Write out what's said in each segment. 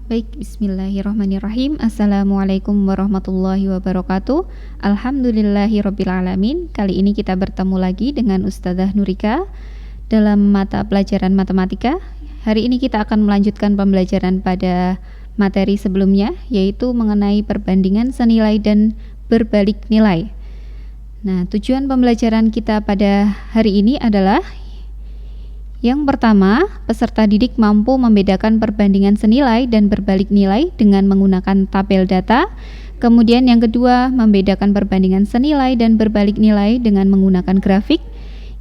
Baik, bismillahirrahmanirrahim. Assalamualaikum warahmatullahi wabarakatuh. Alhamdulillahirrabbilalamin. Kali ini kita bertemu lagi dengan Ustadzah Nurika dalam mata pelajaran matematika. Hari ini kita akan melanjutkan pembelajaran pada materi sebelumnya, yaitu mengenai perbandingan senilai dan berbalik nilai. Nah, tujuan pembelajaran kita pada hari ini adalah yang pertama, peserta didik mampu membedakan perbandingan senilai dan berbalik nilai dengan menggunakan tabel data. Kemudian yang kedua, membedakan perbandingan senilai dan berbalik nilai dengan menggunakan grafik.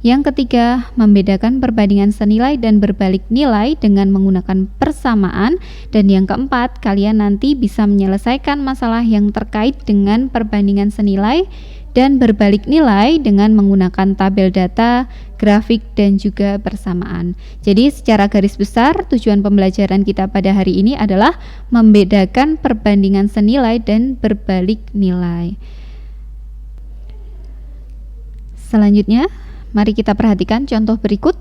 Yang ketiga, membedakan perbandingan senilai dan berbalik nilai dengan menggunakan persamaan. Dan yang keempat, kalian nanti bisa menyelesaikan masalah yang terkait dengan perbandingan senilai dan berbalik nilai dengan menggunakan tabel data, grafik, dan juga persamaan. Jadi secara garis besar tujuan pembelajaran kita pada hari ini adalah membedakan perbandingan senilai dan berbalik nilai. Selanjutnya, mari kita perhatikan contoh berikut.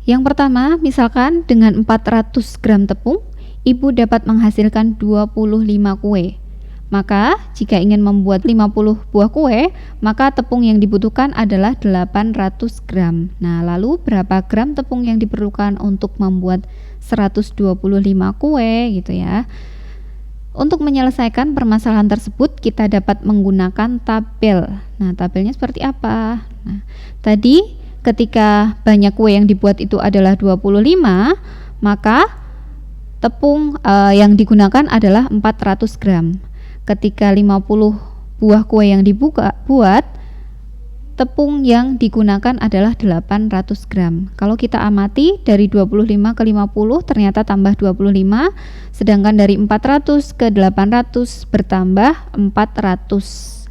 Yang pertama, misalkan dengan 400 gram tepung, ibu dapat menghasilkan 25 kue. Maka, jika ingin membuat 50 buah kue, maka tepung yang dibutuhkan adalah 800 gram. Nah, lalu berapa gram tepung yang diperlukan untuk membuat 125 kue gitu ya. Untuk menyelesaikan permasalahan tersebut, kita dapat menggunakan tabel. Nah, tabelnya seperti apa? Nah, tadi ketika banyak kue yang dibuat itu adalah 25, maka tepung yang digunakan adalah 400 gram. Ketika 50 buah kue yang buat, tepung yang digunakan adalah 800 gram. Kalau kita amati dari 25 ke 50 ternyata tambah 25, sedangkan dari 400 ke 800 bertambah 400.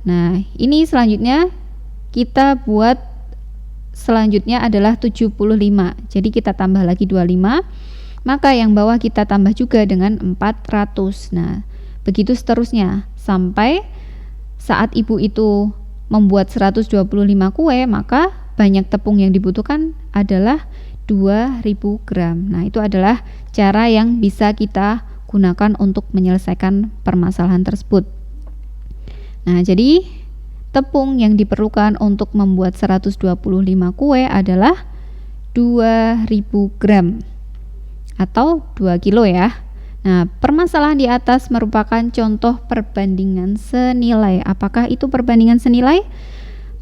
Nah, ini selanjutnya kita buat selanjutnya adalah 75. Jadi kita tambah lagi 25, maka yang bawah kita tambah juga dengan 400. Nah, begitu seterusnya sampai saat ibu itu membuat 125 kue, maka banyak tepung yang dibutuhkan adalah 2000 gram. Nah, itu adalah cara yang bisa kita gunakan untuk menyelesaikan permasalahan tersebut. Nah, jadi tepung yang diperlukan untuk membuat 125 kue adalah 2000 gram atau 2 kilo ya. Nah, permasalahan di atas merupakan contoh perbandingan senilai. Apakah itu perbandingan senilai?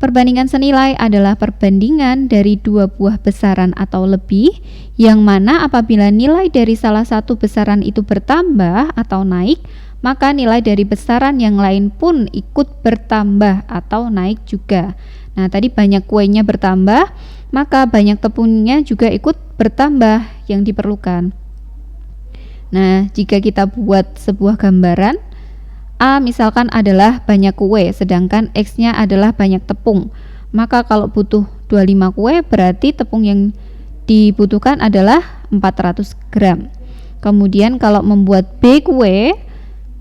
Perbandingan senilai adalah perbandingan dari dua buah besaran atau lebih, yang mana apabila nilai dari salah satu besaran itu bertambah atau naik, maka nilai dari besaran yang lain pun ikut bertambah atau naik juga. Nah, tadi banyak kuenya bertambah, maka banyak tepungnya juga ikut bertambah yang diperlukan. Nah, jika kita buat sebuah gambaran, A misalkan adalah banyak kue, sedangkan X-nya adalah banyak tepung. Maka kalau butuh 25 kue, berarti tepung yang dibutuhkan adalah 400 gram. Kemudian kalau membuat B kue,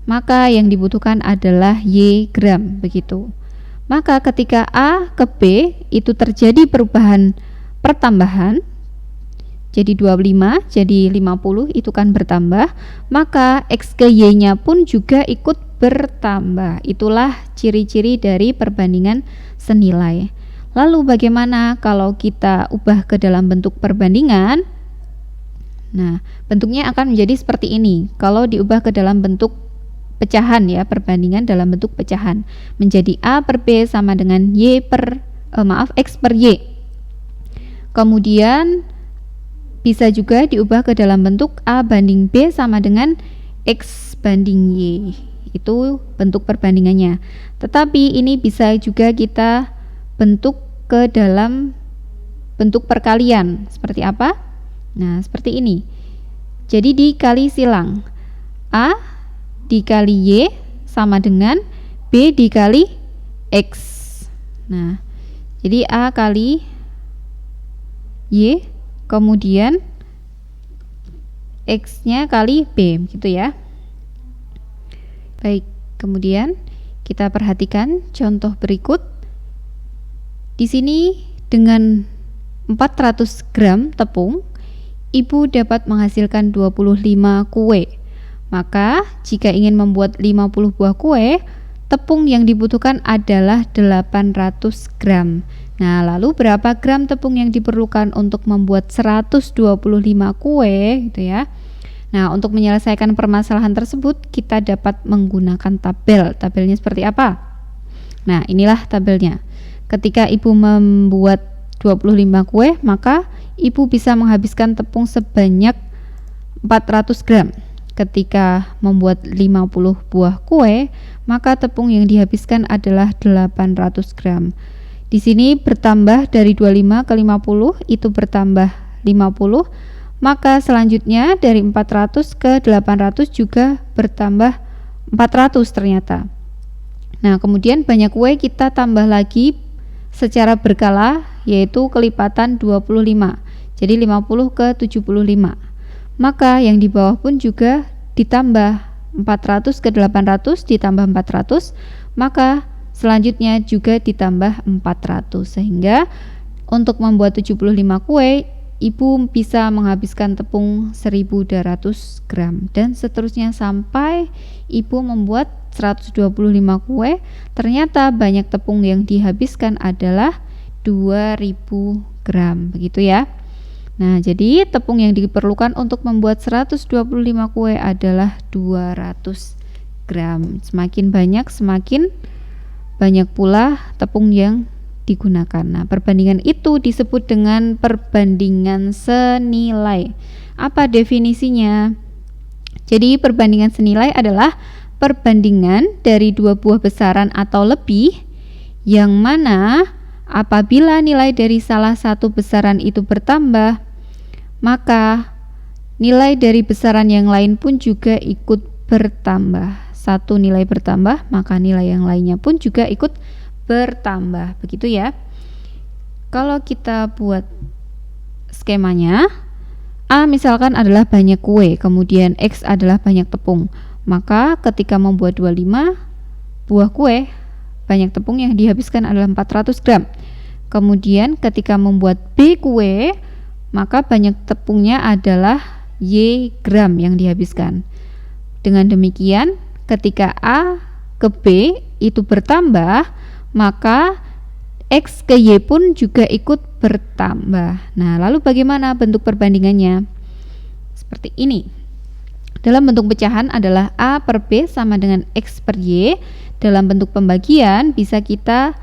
maka yang dibutuhkan adalah Y gram, begitu. Maka ketika A ke B itu terjadi perubahan pertambahan, jadi 25 jadi 50 itu kan bertambah, maka X ke Y-nya pun juga ikut bertambah. Itulah ciri-ciri dari perbandingan senilai. Lalu bagaimana kalau kita ubah ke dalam bentuk perbandingan? Nah, bentuknya akan menjadi seperti ini. Kalau diubah ke dalam bentuk pecahan ya, perbandingan dalam bentuk pecahan, menjadi A per B sama dengan X per Y. Kemudian bisa juga diubah ke dalam bentuk A banding B sama dengan X banding Y. Itu bentuk perbandingannya. Tetapi ini bisa juga kita bentuk ke dalam bentuk perkalian. Seperti apa? Nah, seperti ini. Jadi dikali silang. A dikali Y sama dengan B dikali X. Nah, jadi A kali Y, kemudian X-nya kali B, gitu ya. Baik, kemudian kita perhatikan contoh berikut. Di sini dengan 400 gram tepung, ibu dapat menghasilkan 25 kue. Maka jika ingin membuat 50 buah kue, tepung yang dibutuhkan adalah 800 gram. Nah, lalu berapa gram tepung yang diperlukan untuk membuat 125 kue gitu ya. Nah, untuk menyelesaikan permasalahan tersebut, kita dapat menggunakan tabel. Tabelnya seperti apa? Nah, inilah tabelnya. Ketika ibu membuat 25 kue, maka ibu bisa menghabiskan tepung sebanyak 400 gram. Ketika membuat 50 buah kue, maka tepung yang dihabiskan adalah 800 gram. Di sini bertambah dari 25 ke 50, itu bertambah 50. Maka selanjutnya dari 400 ke 800 juga bertambah 400 ternyata. Nah, kemudian banyak kue kita tambah lagi secara berkala, yaitu kelipatan 25. Jadi 50 ke 75. Maka yang di bawah pun juga ditambah 400 ke 800 ditambah 400, maka selanjutnya juga ditambah 400, sehingga untuk membuat 75 kue ibu bisa menghabiskan tepung 1200 gram dan seterusnya sampai ibu membuat 125 kue. Ternyata banyak tepung yang dihabiskan adalah 2000 gram, begitu ya. Nah, jadi tepung yang diperlukan untuk membuat 125 kue adalah 200 gram. Semakin banyak, semakin banyak pula tepung yang digunakan. Nah, perbandingan itu disebut dengan perbandingan senilai. Apa definisinya? Jadi, perbandingan senilai adalah perbandingan dari dua buah besaran atau lebih, yang mana apabila nilai dari salah satu besaran itu bertambah, maka nilai dari besaran yang lain pun juga ikut bertambah. Satu nilai bertambah, maka nilai yang lainnya pun juga ikut bertambah. Begitu ya. Kalau kita buat skemanya, A misalkan adalah banyak kue, kemudian X adalah banyak tepung. Maka ketika membuat 25 buah kue, banyak tepung yang dihabiskan adalah 400 gram. Kemudian ketika membuat B kue, maka banyak tepungnya adalah Y gram yang dihabiskan. Dengan demikian, ketika A ke B itu bertambah, maka X ke Y pun juga ikut bertambah. Nah, lalu bagaimana bentuk perbandingannya? Seperti ini. Dalam bentuk pecahan adalah A per B sama dengan X per Y. Dalam bentuk pembagian bisa kita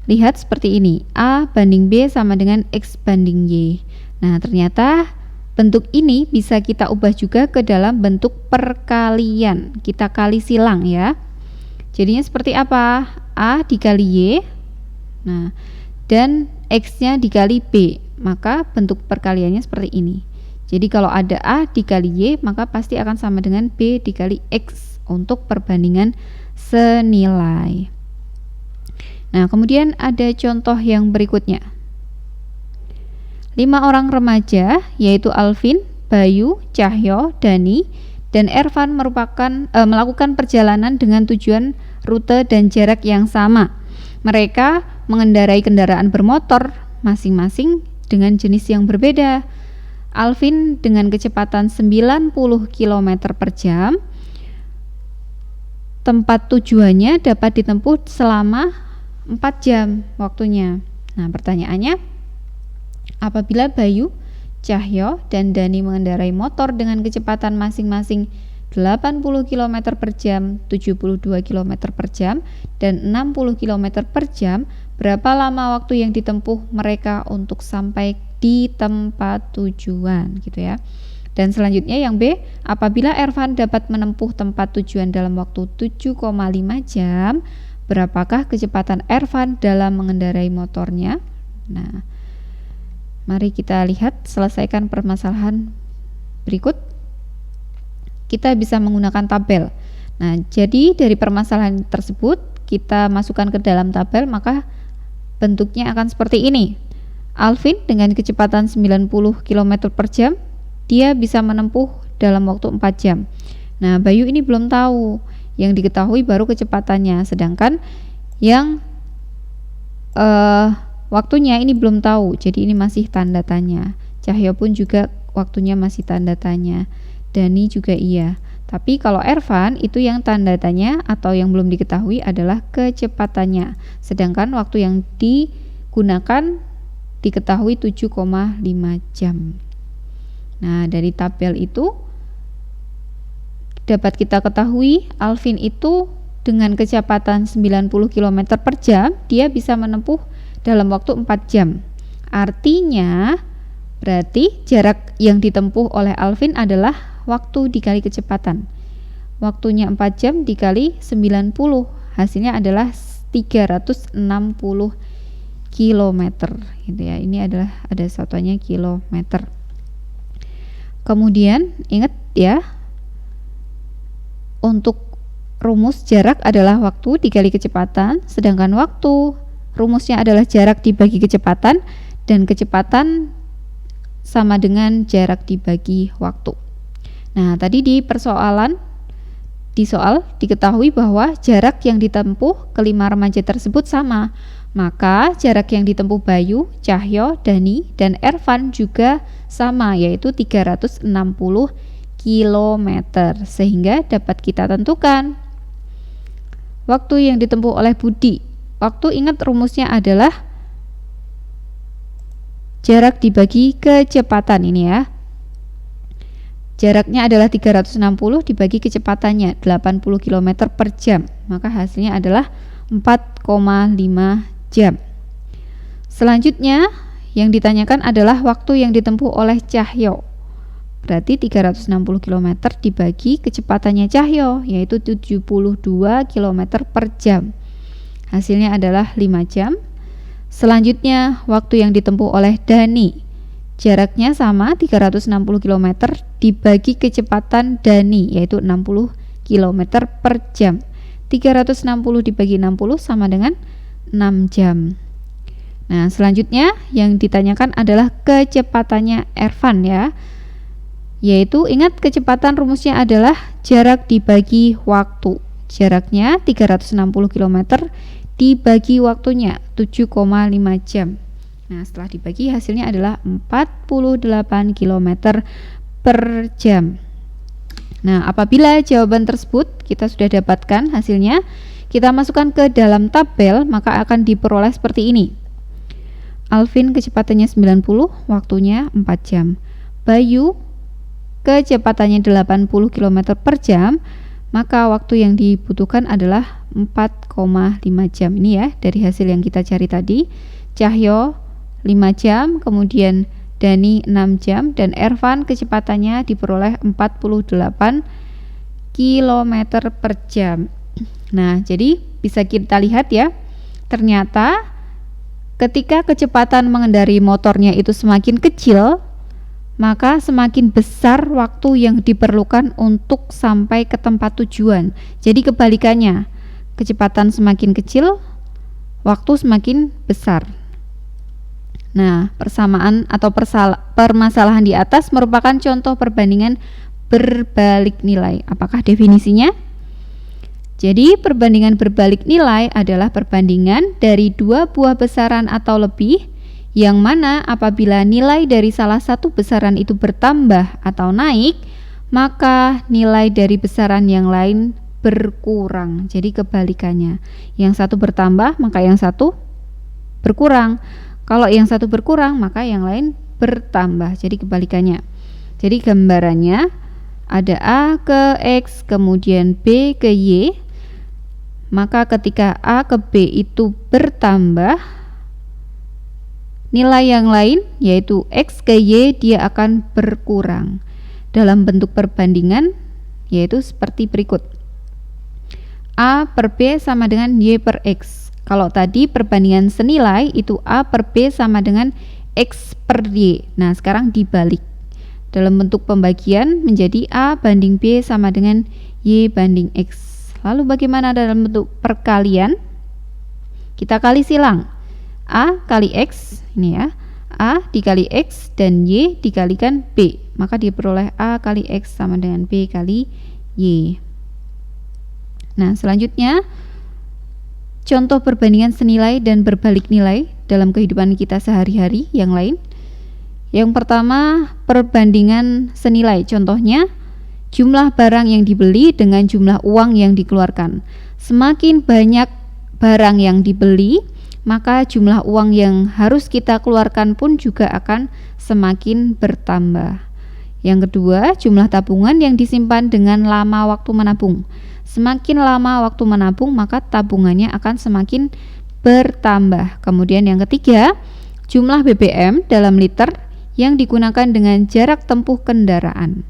lihat seperti ini. A banding B sama dengan X banding Y. Nah, ternyata bentuk ini bisa kita ubah juga ke dalam bentuk perkalian. Kita kali silang ya. Jadinya seperti apa? A dikali Y. Nah, dan X-nya dikali B. Maka bentuk perkaliannya seperti ini. Jadi kalau ada A dikali Y, maka pasti akan sama dengan B dikali X untuk perbandingan senilai. Nah, kemudian ada contoh yang berikutnya. 5 orang remaja, yaitu Alvin, Bayu, Cahyo, Dani, dan Ervan melakukan perjalanan dengan tujuan, rute, dan jarak yang sama. Mereka mengendarai kendaraan bermotor masing-masing dengan jenis yang berbeda. Alvin dengan kecepatan 90 km per jam. Tempat tujuannya dapat ditempuh selama 4 jam waktunya. Nah, pertanyaannya, apabila Bayu, Cahyo, dan Dani mengendarai motor dengan kecepatan masing-masing 80 km per jam, 72 km per jam, dan 60 km per jam, berapa lama waktu yang ditempuh mereka untuk sampai di tempat tujuan, gitu ya. Dan selanjutnya yang B, apabila Ervan dapat menempuh tempat tujuan dalam waktu 7,5 jam, berapakah kecepatan Ervan dalam mengendarai motornya? Nah, mari kita lihat, selesaikan permasalahan berikut. Kita bisa menggunakan tabel. Nah, jadi dari permasalahan tersebut kita masukkan ke dalam tabel, maka bentuknya akan seperti ini. Alvin dengan kecepatan 90 km per jam, dia bisa menempuh dalam waktu 4 jam. Nah, Bayu ini belum tahu, yang diketahui baru kecepatannya, sedangkan yang waktunya ini belum tahu, jadi ini masih tanda tanya. Cahyo pun juga waktunya masih tanda tanya. Dani juga iya. Tapi kalau Ervan itu yang tanda tanya atau yang belum diketahui adalah kecepatannya. Sedangkan waktu yang digunakan diketahui 7,5 jam. Nah, dari tabel itu dapat kita ketahui Alvin itu dengan kecepatan 90 km per jam, dia bisa menempuh dalam waktu 4 jam. Artinya, berarti jarak yang ditempuh oleh Alvin adalah waktu dikali kecepatan. Waktunya 4 jam dikali 90, hasilnya adalah 360 km gitu ya. Ini adalah ada satuannya kilometer. Kemudian ingat ya, untuk rumus jarak adalah waktu dikali kecepatan, sedangkan waktu rumusnya adalah jarak dibagi kecepatan, dan kecepatan sama dengan jarak dibagi waktu. Nah, tadi di soal diketahui bahwa jarak yang ditempuh kelima remaja tersebut sama. Maka jarak yang ditempuh Bayu, Cahyo, Dani, dan Ervan juga sama, yaitu 360 km. Sehingga dapat kita tentukan waktu yang ditempuh oleh Budi. Waktu, ingat rumusnya adalah jarak dibagi kecepatan ini ya. Jaraknya adalah 360 dibagi kecepatannya 80 km per jam. Maka hasilnya adalah 4,5 jam. Selanjutnya yang ditanyakan adalah waktu yang ditempuh oleh Cahyo. Berarti 360 km dibagi kecepatannya Cahyo, yaitu 72 km per jam. Hasilnya adalah 5 jam. Selanjutnya waktu yang ditempuh oleh Dani. Jaraknya sama, 360 km dibagi kecepatan Dani, yaitu 60 km per jam. 360 dibagi 60 sama dengan 6 jam. Nah, selanjutnya yang ditanyakan adalah kecepatannya Ervan ya. Yaitu ingat kecepatan rumusnya adalah jarak dibagi waktu. Jaraknya 360 km dibagi waktunya 7,5 jam. Nah, setelah dibagi hasilnya adalah 48 km per jam. Nah, apabila jawaban tersebut kita sudah dapatkan hasilnya, kita masukkan ke dalam tabel, maka akan diperoleh seperti ini. Alvin kecepatannya 90, waktunya 4 jam. Bayu kecepatannya 80 km per jam, maka waktu yang dibutuhkan adalah 4,5 jam. Ini ya, dari hasil yang kita cari tadi. Cahyo 5 jam, kemudian Dani 6 jam, dan Ervan kecepatannya diperoleh 48 km per jam. Nah, jadi bisa kita lihat ya, ternyata ketika kecepatan mengendarai motornya itu semakin kecil, maka semakin besar waktu yang diperlukan untuk sampai ke tempat tujuan. Jadi kebalikannya, kecepatan semakin kecil, waktu semakin besar. Nah, persamaan atau permasalahan di atas merupakan contoh perbandingan berbalik nilai. Apakah definisinya? Jadi, perbandingan berbalik nilai adalah perbandingan dari dua buah besaran atau lebih, yang mana apabila nilai dari salah satu besaran itu bertambah atau naik, maka nilai dari besaran yang lain berkurang. Jadi kebalikannya, yang satu bertambah maka yang satu berkurang. Kalau yang satu berkurang maka yang lain bertambah. Jadi kebalikannya. Jadi gambarannya ada A ke X, kemudian B ke Y. Maka ketika A ke B itu bertambah, nilai yang lain yaitu X ke Y dia akan berkurang. Dalam bentuk perbandingan yaitu seperti berikut. A per B sama dengan Y per X. Kalau tadi perbandingan senilai itu A per B sama dengan X per Y. Nah, sekarang dibalik. Dalam bentuk pembagian menjadi A banding B sama dengan Y banding X. Lalu bagaimana dalam bentuk perkalian? Kita kali silang. A kali X, ini ya. A dikali X dan Y dikalikan B. Maka diperoleh A kali X sama dengan B kali Y. Nah, selanjutnya contoh perbandingan senilai dan berbalik nilai dalam kehidupan kita sehari-hari yang lain. Yang pertama, perbandingan senilai. Contohnya, jumlah barang yang dibeli dengan jumlah uang yang dikeluarkan. Semakin banyak barang yang dibeli, maka jumlah uang yang harus kita keluarkan pun juga akan semakin bertambah. Yang kedua, jumlah tabungan yang disimpan dengan lama waktu menabung. Semakin lama waktu menabung, maka tabungannya akan semakin bertambah. Kemudian yang ketiga, jumlah BBM dalam liter yang digunakan dengan jarak tempuh kendaraan.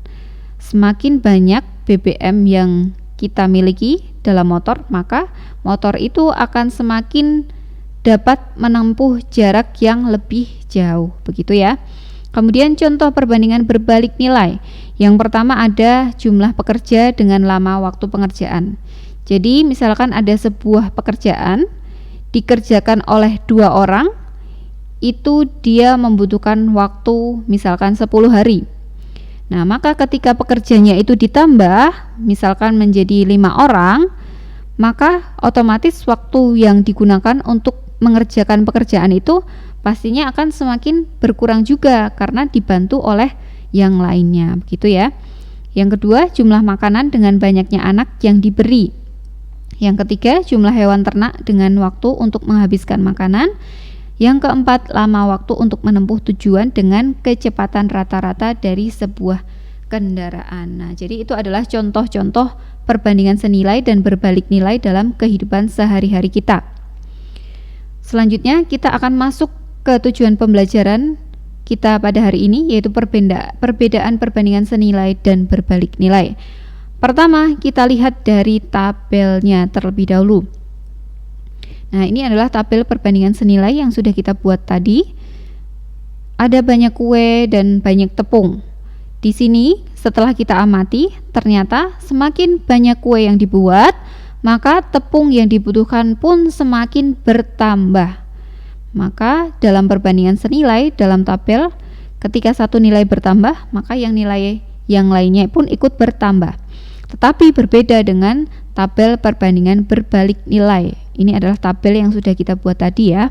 Semakin banyak BBM yang kita miliki dalam motor, maka motor itu akan semakin dapat menempuh jarak yang lebih jauh, begitu ya. Kemudian contoh perbandingan berbalik nilai. Yang pertama ada jumlah pekerja dengan lama waktu pengerjaan. Jadi misalkan ada sebuah pekerjaan dikerjakan oleh 2 orang, itu dia membutuhkan waktu misalkan 10 hari. Nah, maka ketika pekerjanya itu ditambah misalkan menjadi 5 orang, maka otomatis waktu yang digunakan untuk mengerjakan pekerjaan itu pastinya akan semakin berkurang juga karena dibantu oleh yang lainnya, begitu ya. Yang kedua, jumlah makanan dengan banyaknya anak yang diberi. Yang ketiga, jumlah hewan ternak dengan waktu untuk menghabiskan makanan. Yang keempat, lama waktu untuk menempuh tujuan dengan kecepatan rata-rata dari sebuah kendaraan. Nah, jadi itu adalah contoh-contoh perbandingan senilai dan berbalik nilai dalam kehidupan sehari-hari kita. Selanjutnya, kita akan masuk ke tujuan pembelajaran kita pada hari ini, yaitu perbedaan perbandingan senilai dan berbalik nilai. Pertama, kita lihat dari tabelnya terlebih dahulu. Nah, ini adalah tabel perbandingan senilai yang sudah kita buat tadi. Ada banyak kue dan banyak tepung. Di sini, setelah kita amati, ternyata semakin banyak kue yang dibuat, maka tepung yang dibutuhkan pun semakin bertambah. Maka dalam perbandingan senilai dalam tabel, ketika satu nilai bertambah, maka yang nilai yang lainnya pun ikut bertambah. Tetapi berbeda dengan tabel perbandingan berbalik nilai. Ini adalah tabel yang sudah kita buat tadi ya.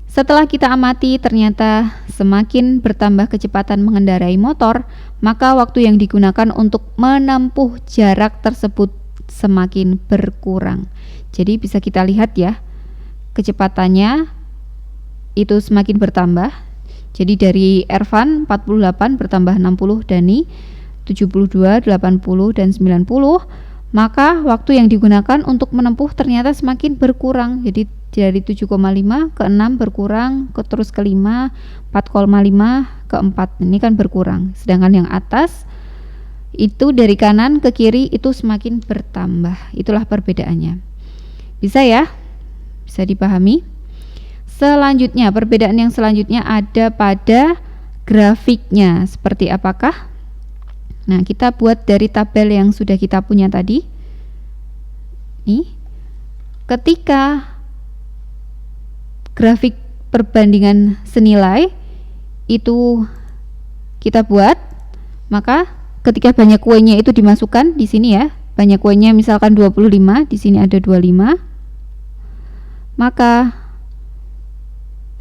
Setelah kita amati, ternyata semakin bertambah kecepatan mengendarai motor, maka waktu yang digunakan untuk menempuh jarak tersebut semakin berkurang. Jadi bisa kita lihat ya, kecepatannya itu semakin bertambah. Jadi dari Ervan 48 bertambah 60, Dani 72, 80, dan 90, maka waktu yang digunakan untuk menempuh ternyata semakin berkurang. Jadi dari 7,5 ke 6 berkurang, terus ke 5, 4,5 ke 4. Ini kan berkurang. Sedangkan yang atas itu dari kanan ke kiri itu semakin bertambah. Itulah perbedaannya. Bisa ya? Bisa dipahami? Selanjutnya, perbedaan yang selanjutnya ada pada grafiknya. Seperti apakah? Nah, kita buat dari tabel yang sudah kita punya tadi. Nih, ketika grafik perbandingan senilai itu kita buat, maka ketika banyak kuenya itu dimasukkan di sini ya. Banyak kuenya misalkan 25, di sini ada 25. Maka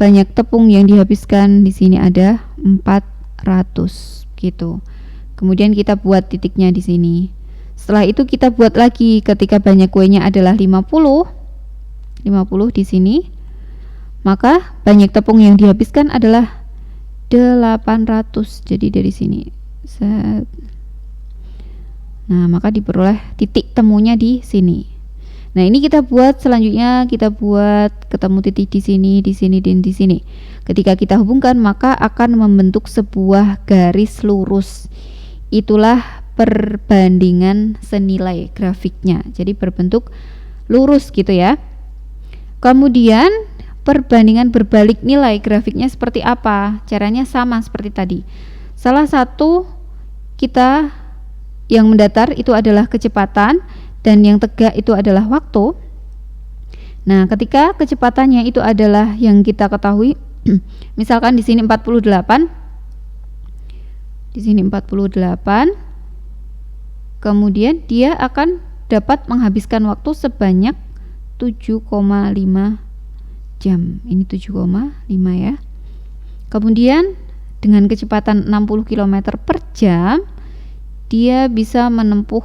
banyak tepung yang dihabiskan di sini ada 400 gitu. Kemudian kita buat titiknya di sini. Setelah itu kita buat lagi ketika banyak kuenya adalah 50 di sini. Maka banyak tepung yang dihabiskan adalah 800. Jadi dari sini. Nah, maka diperoleh titik temunya di sini. Nah, ini kita buat selanjutnya, kita buat ketemu titik di sini, dan di sini. Ketika kita hubungkan, maka akan membentuk sebuah garis lurus. Itulah perbandingan senilai grafiknya. Jadi berbentuk lurus gitu ya. Kemudian perbandingan berbalik nilai grafiknya seperti apa? Caranya sama seperti tadi. Salah satu kita yang mendatar itu adalah kecepatan dan yang tegak itu adalah waktu. Nah, ketika kecepatannya itu adalah yang kita ketahui, misalkan di sini 48. Di sini 48. Kemudian dia akan dapat menghabiskan waktu sebanyak 7,5 jam. Ini 7,5 ya. Kemudian dengan kecepatan 60 km per jam, dia bisa menempuh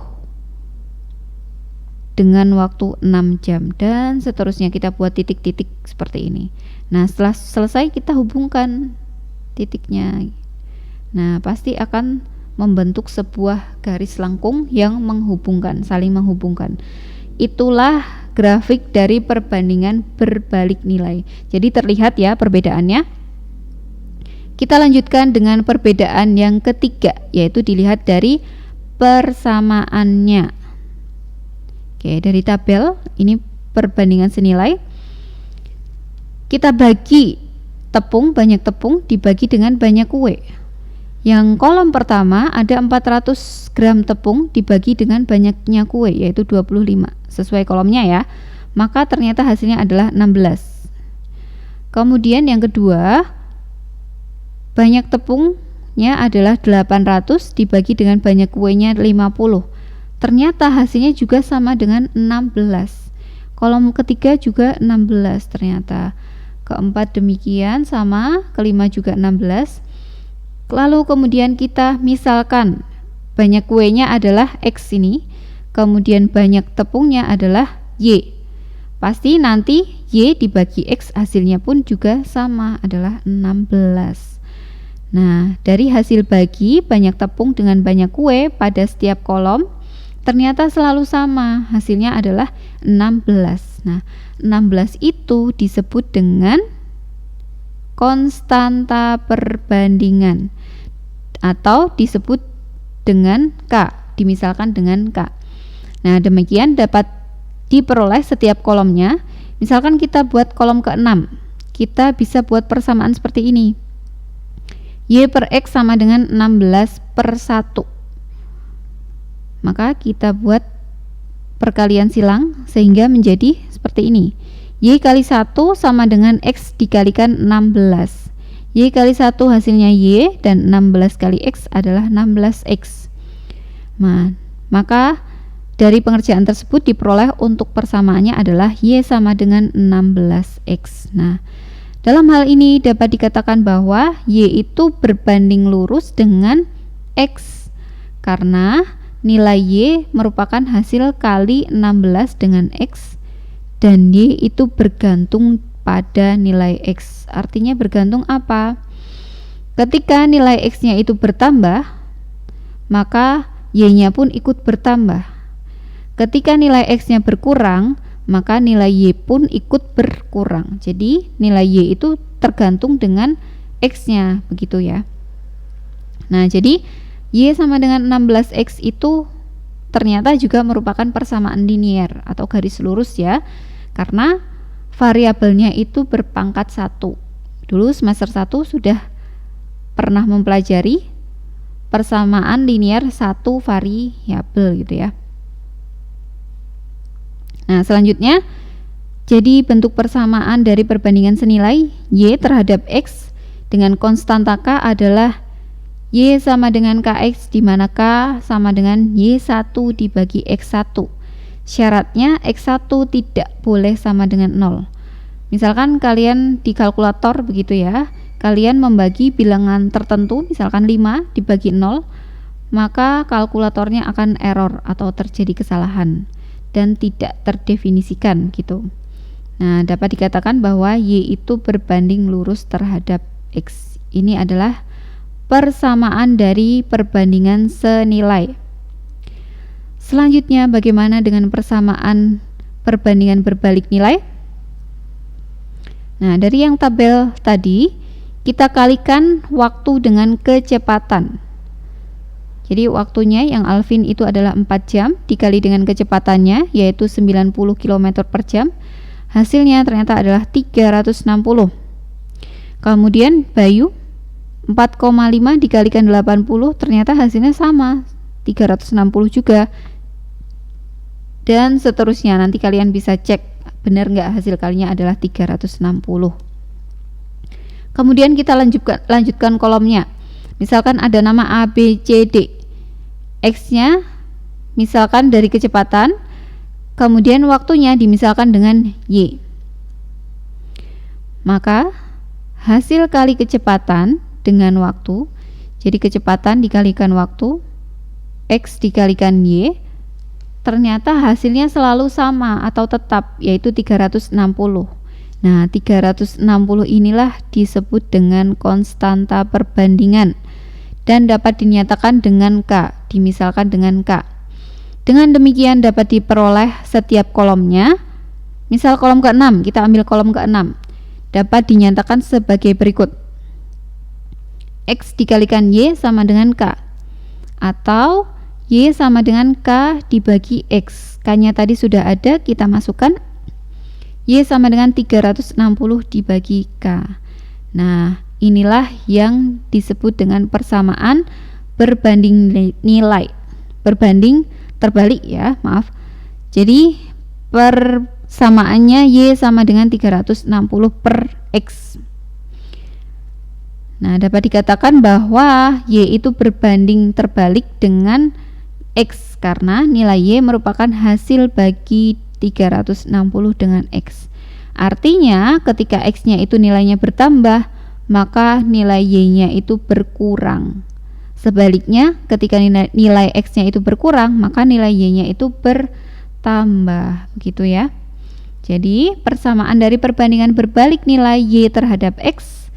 dengan waktu 6 jam, dan seterusnya. Kita buat titik-titik seperti ini. Nah, setelah selesai kita hubungkan titiknya. Nah, pasti akan membentuk sebuah garis lengkung yang menghubungkan, saling menghubungkan. Itulah grafik dari perbandingan berbalik nilai. Jadi terlihat ya perbedaannya. Kita lanjutkan dengan perbedaan yang ketiga, yaitu dilihat dari persamaannya. Oke, dari tabel ini perbandingan senilai. Kita bagi tepung, banyak tepung dibagi dengan banyak kue. Yang kolom pertama ada 400 gram tepung dibagi dengan banyaknya kue, yaitu 25, sesuai kolomnya ya. Maka ternyata hasilnya adalah 16. Kemudian yang kedua, banyak tepungnya adalah 800 dibagi dengan banyak kuenya 50. Ternyata hasilnya juga sama dengan 16. Kolom ketiga juga 16 ternyata. Keempat demikian sama, kelima juga 16. Lalu kemudian kita misalkan banyak kuenya adalah X ini, kemudian banyak tepungnya adalah Y. Pasti nanti Y dibagi X hasilnya pun juga sama, adalah 16. Nah, dari hasil bagi banyak tepung dengan banyak kue pada setiap kolom, ternyata selalu sama, hasilnya adalah 16. Nah, 16 itu disebut dengan konstanta perbandingan atau disebut dengan K, dimisalkan dengan K. Nah, demikian dapat diperoleh setiap kolomnya. Misalkan kita buat kolom ke-6, kita bisa buat persamaan seperti ini. Y per X sama dengan 16 per 1. Maka kita buat perkalian silang sehingga menjadi seperti ini. Y kali 1 sama dengan X dikalikan 16. Y kali 1 hasilnya Y, dan 16 kali X adalah 16X. Nah, maka dari pengerjaan tersebut diperoleh untuk persamaannya adalah Y sama dengan 16X. Nah, dalam hal ini dapat dikatakan bahwa Y itu berbanding lurus dengan X, karena nilai Y merupakan hasil kali 16 dengan X, dan Y itu bergantung pada nilai X. Artinya bergantung apa? Ketika nilai X-nya itu bertambah, maka Y-nya pun ikut bertambah. Ketika nilai X-nya berkurang, maka nilai Y pun ikut berkurang. Jadi nilai Y itu tergantung dengan X-nya, begitu ya. Nah, jadi Y sama dengan 16X itu ternyata juga merupakan persamaan linier atau garis lurus ya, karena variabelnya itu berpangkat 1. Dulu semester 1 sudah pernah mempelajari persamaan linier 1 variabel gitu ya. Nah, selanjutnya, jadi bentuk persamaan dari perbandingan senilai Y terhadap X dengan konstanta K adalah Y sama dengan KX, di mana K sama dengan Y1 dibagi X1. Syaratnya X1 tidak boleh sama dengan 0. Misalkan kalian di kalkulator begitu ya, kalian membagi bilangan tertentu, misalkan 5 dibagi 0, maka kalkulatornya akan error atau terjadi kesalahan dan tidak terdefinisikan gitu. Nah, dapat dikatakan bahwa Y itu berbanding lurus terhadap X. Ini adalah persamaan dari perbandingan senilai. Selanjutnya, bagaimana dengan persamaan perbandingan berbalik nilai? Nah, dari yang tabel tadi, kita kalikan waktu dengan kecepatan. Jadi waktunya yang Alvin itu adalah 4 jam dikali dengan kecepatannya, yaitu 90 km per jam. Hasilnya ternyata adalah 360. Kemudian Bayu 4,5 dikalikan 80, ternyata hasilnya sama, 360 juga. Dan seterusnya, nanti kalian bisa cek benar nggak hasil kalinya adalah 360. Kemudian kita lanjutkan kolomnya. Misalkan ada nama A, B, C, D. X-nya misalkan dari kecepatan, kemudian waktunya dimisalkan dengan Y. Maka hasil kali kecepatan dengan waktu, jadi kecepatan dikalikan waktu, X dikalikan Y, ternyata hasilnya selalu sama atau tetap, yaitu 360. Nah, 360 inilah disebut dengan konstanta perbandingan dan dapat dinyatakan dengan K, dimisalkan dengan K. Dengan demikian dapat diperoleh setiap kolomnya. Misal kolom ke-6, kita ambil kolom ke-6, dapat dinyatakan sebagai berikut. X dikalikan Y sama dengan K, atau Y sama dengan K dibagi X. K-nya tadi sudah ada, kita masukkan. Y sama dengan 360 dibagi K. Nah, inilah yang disebut dengan persamaan berbanding nilai. Berbanding terbalik ya, maaf. Jadi persamaannya Y sama dengan 360 per X. Nah, dapat dikatakan bahwa Y itu berbanding terbalik dengan X karena nilai Y merupakan hasil bagi 360 dengan X. Artinya ketika X-nya itu nilainya bertambah, maka nilai Y-nya itu berkurang. Sebaliknya, ketika nilai X-nya itu berkurang, maka nilai Y-nya itu bertambah, begitu ya. Jadi, persamaan dari perbandingan berbalik nilai Y terhadap X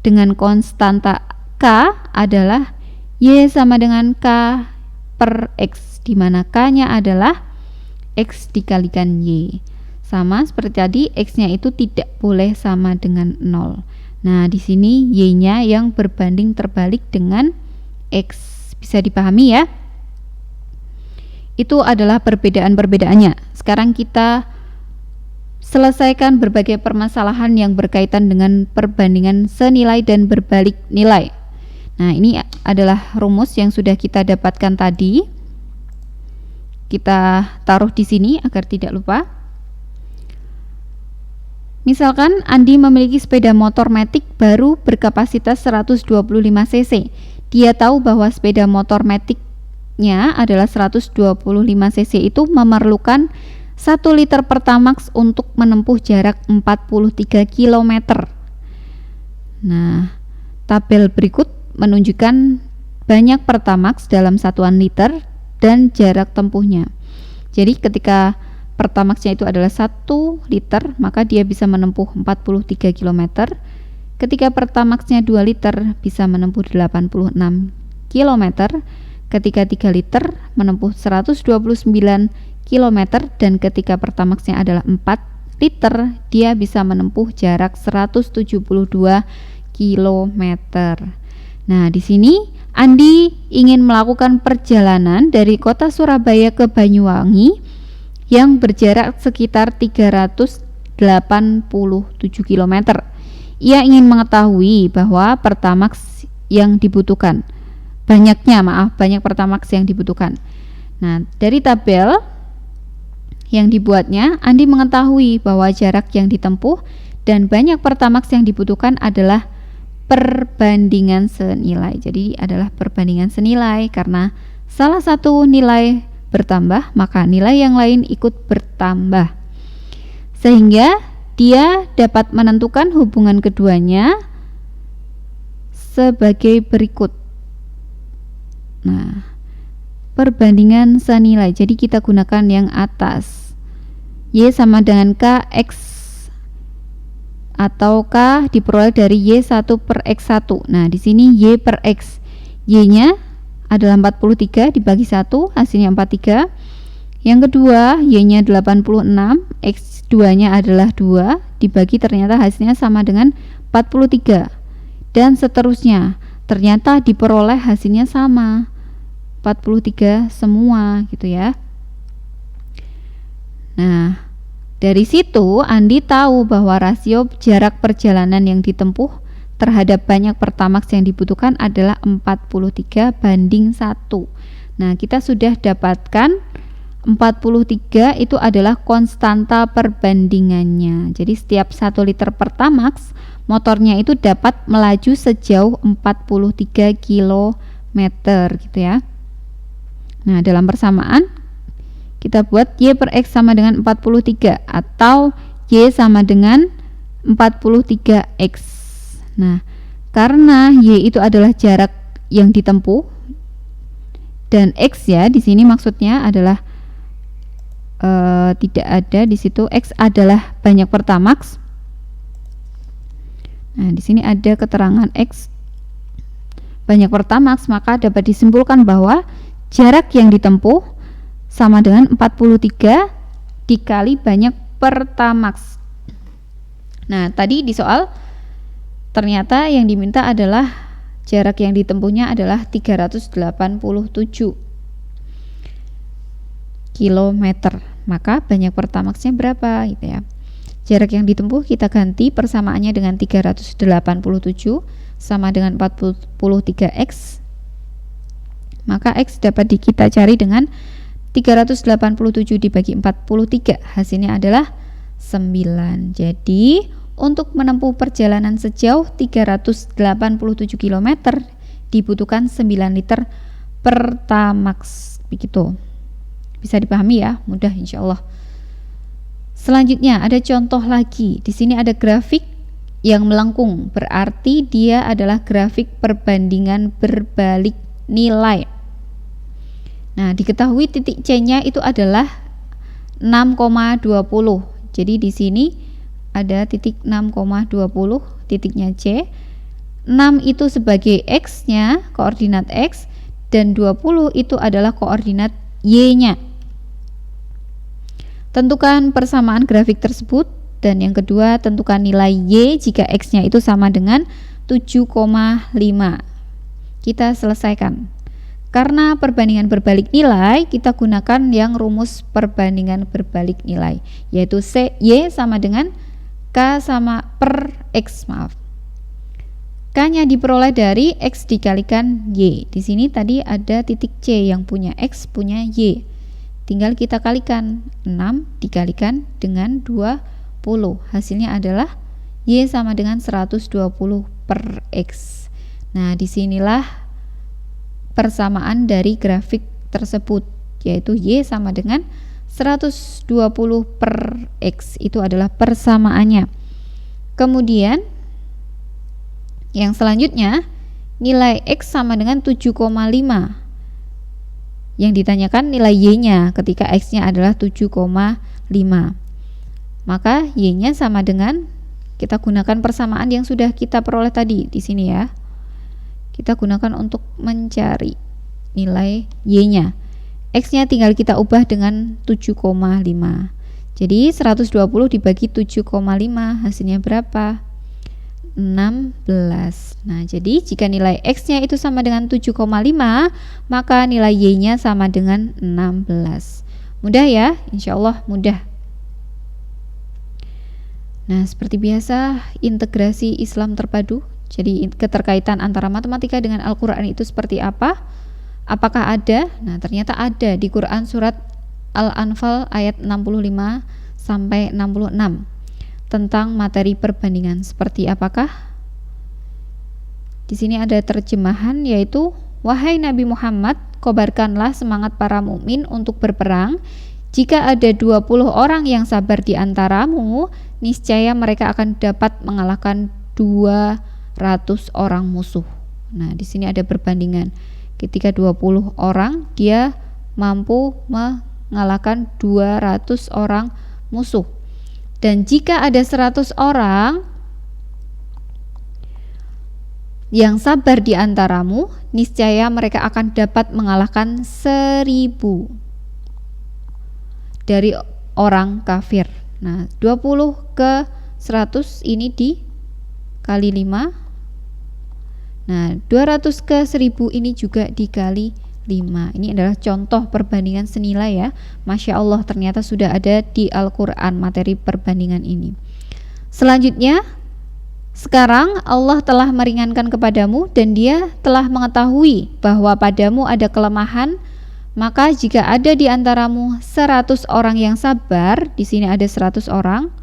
dengan konstanta K adalah Y sama dengan K per X, di mana K-nya adalah X dikalikan Y. Sama seperti tadi, X-nya itu tidak boleh sama dengan 0. Nah, di sini Y-nya yang berbanding terbalik dengan X. Bisa dipahami ya? Itu adalah perbedaan-perbedaannya. Sekarang kita selesaikan berbagai permasalahan yang berkaitan dengan perbandingan senilai dan berbalik nilai. Nah, ini adalah rumus yang sudah kita dapatkan tadi. Kita taruh di sini agar tidak lupa. Misalkan Andi memiliki sepeda motor matic baru berkapasitas 125 cc. Dia tahu bahwa sepeda motor matic-nya adalah 125 cc itu memerlukan 1 liter Pertamax untuk menempuh jarak 43 km. Nah, tabel berikut menunjukkan banyak Pertamax dalam satuan liter dan jarak tempuhnya. Jadi ketika Pertamax-nya itu adalah 1 liter, maka dia bisa menempuh 43 km. Ketika Pertamax-nya 2 liter, bisa menempuh 86 km. Ketika 3 liter, menempuh 129 km. Dan ketika Pertamax-nya adalah 4 liter, dia bisa menempuh jarak 172 km. Nah, di sini Andi ingin melakukan perjalanan dari kota Surabaya ke Banyuwangi yang berjarak sekitar 387 km. Ia ingin mengetahui bahwa Pertamax yang dibutuhkan, banyak Pertamax yang dibutuhkan. Nah, dari tabel yang dibuatnya, Andi mengetahui bahwa jarak yang ditempuh dan banyak Pertamax yang dibutuhkan adalah perbandingan senilai. Jadi adalah perbandingan senilai karena salah satu nilai bertambah, maka nilai yang lain ikut bertambah. Sehingga dia dapat menentukan hubungan keduanya sebagai berikut. Nah, perbandingan senilai. Jadi kita gunakan yang atas. Y sama dengan K X atau K diperoleh dari Y1 per X1. Nah, di sini Y per X. Y-nya adalah 43 dibagi 1, hasilnya 43. Yang kedua, Y-nya 86, X2-nya adalah 2, dibagi ternyata hasilnya sama dengan 43. Dan seterusnya, ternyata diperoleh hasilnya sama. 43 semua gitu ya. Nah, dari situ Andi tahu bahwa rasio jarak perjalanan yang ditempuh terhadap banyak Pertamax yang dibutuhkan adalah 43 banding 1. Nah, kita sudah dapatkan 43 itu adalah konstanta perbandingannya. Jadi setiap 1 liter Pertamax motornya itu dapat melaju sejauh 43 km gitu ya. Nah, dalam persamaan kita buat Y per X sama dengan 43 atau Y sama dengan 43X. Nah, karena Y itu adalah jarak yang ditempuh dan X ya, di sini maksudnya adalah tidak ada di situ, X adalah banyak pertamax. Nah, di sini ada keterangan X banyak pertamax, maka dapat disimpulkan bahwa jarak yang ditempuh sama dengan 43 dikali banyak pertamax. Nah, tadi di soal ternyata yang diminta adalah jarak yang ditempuhnya adalah 387 kilometer. Maka banyak pertamaxnya berapa gitu ya. Jarak yang ditempuh kita ganti persamaannya dengan 387 sama dengan 43x. Maka x dapat kita cari dengan 387 dibagi 43, hasilnya adalah 9. Jadi untuk menempuh perjalanan sejauh 387 km dibutuhkan 9 liter pertamax. Begitu. Bisa dipahami ya, mudah insya Allah. Selanjutnya ada contoh lagi. Di sini ada grafik yang melengkung, berarti dia adalah grafik perbandingan berbalik nilai. Nah, diketahui titik C-nya itu adalah 6,20. Jadi di sini ada titik 6,20, titiknya C. 6 itu sebagai X-nya, koordinat X, dan 20 itu adalah koordinat Y-nya. Tentukan persamaan grafik tersebut, dan yang kedua tentukan nilai Y jika X-nya itu sama dengan 7,5. Kita selesaikan. Karena perbandingan berbalik nilai, kita gunakan yang rumus perbandingan berbalik nilai, yaitu Y sama dengan K sama per X, K-nya diperoleh dari X dikalikan Y. Di sini tadi ada titik C yang punya X, punya Y. Tinggal kita kalikan, 6 dikalikan dengan 20. Hasilnya adalah Y sama dengan 120 per X. Nah, disinilah persamaan dari grafik tersebut, yaitu Y sama dengan 120 per X. Itu adalah persamaannya. Kemudian yang selanjutnya, nilai X sama dengan 7,5. Yang ditanyakan nilai Y-nya ketika X-nya adalah 7,5. Maka Y-nya sama dengan, kita gunakan persamaan yang sudah kita peroleh tadi di sini ya. Kita gunakan untuk mencari nilai Y-nya. X-nya tinggal kita ubah dengan 7,5. Jadi 120 dibagi 7,5 hasilnya berapa? 16. Nah, jadi jika nilai X-nya itu sama dengan 7,5, maka nilai Y-nya sama dengan 16. Mudah ya? Insya Allah mudah. Nah, seperti biasa, integrasi Islam terpadu. Jadi keterkaitan antara matematika dengan Al-Quran itu seperti apa? Apakah ada? Nah, ternyata ada di Quran surat Al-Anfal ayat 65 sampai 66. Tentang materi perbandingan seperti apakah? Di sini ada terjemahan, yaitu wahai Nabi Muhammad, kobarkanlah semangat para mukmin untuk berperang. Jika ada 20 orang yang sabar di antaramu, niscaya mereka akan dapat mengalahkan 200 orang musuh. Nah, di sini ada perbandingan. Ketika 20 orang, dia mampu mengalahkan 200 orang musuh. Dan jika ada 100 orang yang sabar di antaramu, niscaya mereka akan dapat mengalahkan 1000 dari orang kafir. Nah, 20 ke 100 ini dikali 5. Nah, 200 ke 1000 ini juga dikali 5. Ini adalah contoh perbandingan senilai ya. Masya Allah, ternyata sudah ada di Al-Quran materi perbandingan ini. Selanjutnya, sekarang Allah telah meringankan kepadamu dan Dia telah mengetahui bahwa padamu ada kelemahan. Maka jika ada di antaramu 100 orang yang sabar, di sini ada 100 orang,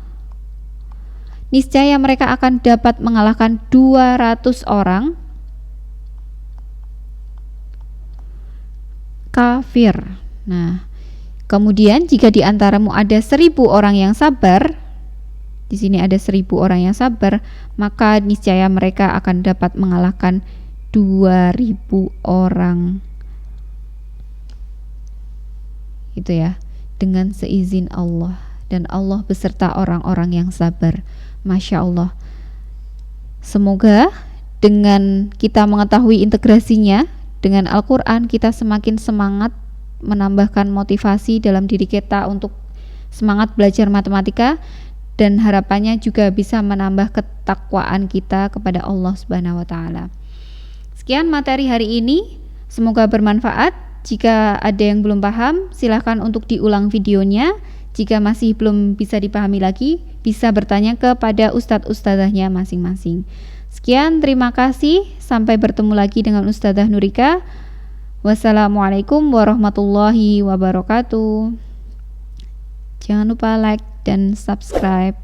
niscaya mereka akan dapat mengalahkan 200 orang kafir. Nah, kemudian jika di antaramu ada 1000 orang yang sabar, di di sini ada 1000 orang yang sabar, maka niscaya mereka akan dapat mengalahkan 2000 orang. Itu ya, dengan seizin Allah, dan Allah beserta orang-orang yang sabar. Masya Allah. Semoga dengan kita mengetahui integrasinya dengan Al-Quran, kita semakin semangat menambahkan motivasi dalam diri kita untuk semangat belajar matematika, dan harapannya juga bisa menambah ketakwaan kita kepada Allah Subhanahu wa taala. Sekian materi hari ini, semoga bermanfaat. Jika ada yang belum paham, silahkan untuk diulang videonya. Jika masih belum bisa dipahami lagi, bisa bertanya kepada ustadz-ustadzahnya masing-masing. Sekian, terima kasih. Sampai bertemu lagi dengan Ustadzah Nurika. Wassalamualaikum warahmatullahi wabarakatuh. Jangan lupa like dan subscribe.